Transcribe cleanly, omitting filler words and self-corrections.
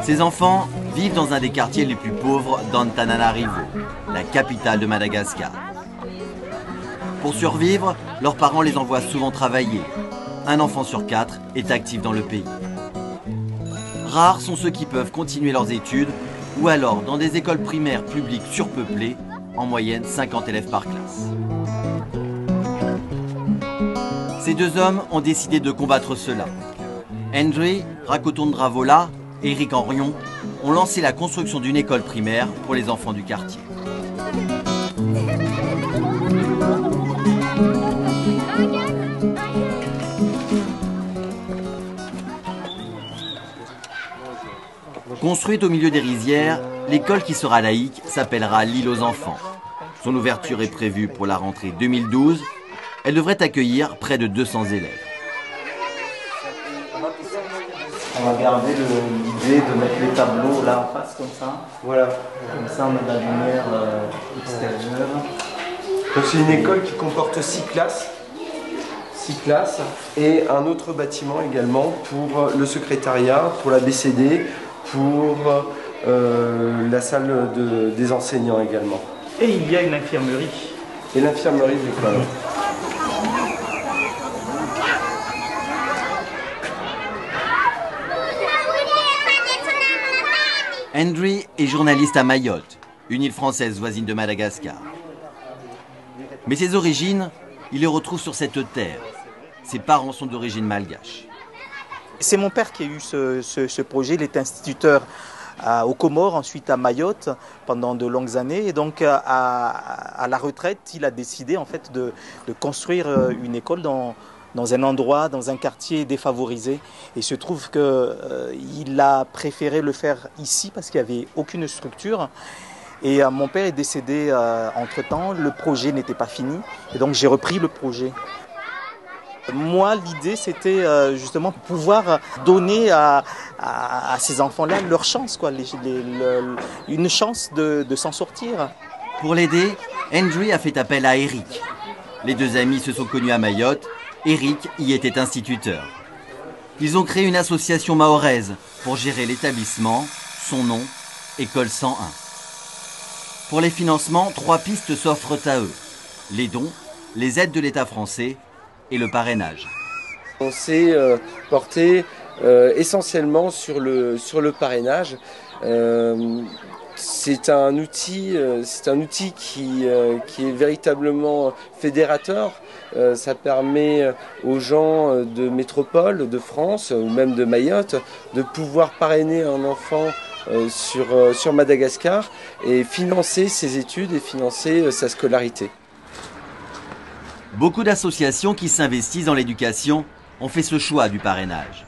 Ces enfants vivent dans un des quartiers les plus pauvres d'Antananarivo, la capitale de Madagascar. Pour survivre, leurs parents les envoient souvent travailler. Un enfant sur 4 est actif dans le pays. Rares sont ceux qui peuvent continuer leurs études ou alors dans des écoles primaires publiques surpeuplées, en moyenne 50 élèves par classe. Ces deux hommes ont décidé de combattre cela. André Rakotondravola et Eric Henrion ont lancé la construction d'une école primaire pour les enfants du quartier. Construite au milieu des rizières, l'école qui sera laïque s'appellera l'île aux enfants. Son ouverture est prévue pour la rentrée 2012. Elle devrait accueillir près de 200 élèves. On va garder l'idée de mettre les tableaux là en face comme ça. Voilà. Comme ça on a de la lumière extérieure. Donc c'est une école qui comporte 6 classes. 6 classes et un autre bâtiment également pour le secrétariat, pour la BCD, pour la salle des enseignants également. Et il y a une infirmerie. Et l'infirmerie de l'école. André est journaliste à Mayotte, une île française voisine de Madagascar. Mais ses origines, il les retrouve sur cette terre. Ses parents sont d'origine malgache. C'est mon père qui a eu ce projet. Il est instituteur aux Comores, ensuite à Mayotte pendant de longues années. Et donc à la retraite, il a décidé en fait de construire une école dans un endroit, dans un quartier défavorisé. Et il se trouve qu'il a préféré le faire ici parce qu'il n'y avait aucune structure. Et mon père est décédé entre-temps, le projet n'était pas fini. Et donc j'ai repris le projet. Moi, l'idée, c'était justement pouvoir donner à ces enfants-là leur chance, quoi, une chance de s'en sortir. Pour l'aider, André a fait appel à Eric. Les deux amis se sont connus à Mayotte. Eric y était instituteur. Ils ont créé une association mahoraise pour gérer l'établissement, son nom, École 101. Pour les financements, 3 pistes s'offrent à eux. Les dons, les aides de l'État français et le parrainage. On s'est porté essentiellement sur le parrainage. C'est un outil qui est véritablement fédérateur. Ça permet aux gens de métropole, de France ou même de Mayotte de pouvoir parrainer un enfant sur Madagascar et financer ses études et financer sa scolarité. Beaucoup d'associations qui s'investissent dans l'éducation ont fait ce choix du parrainage.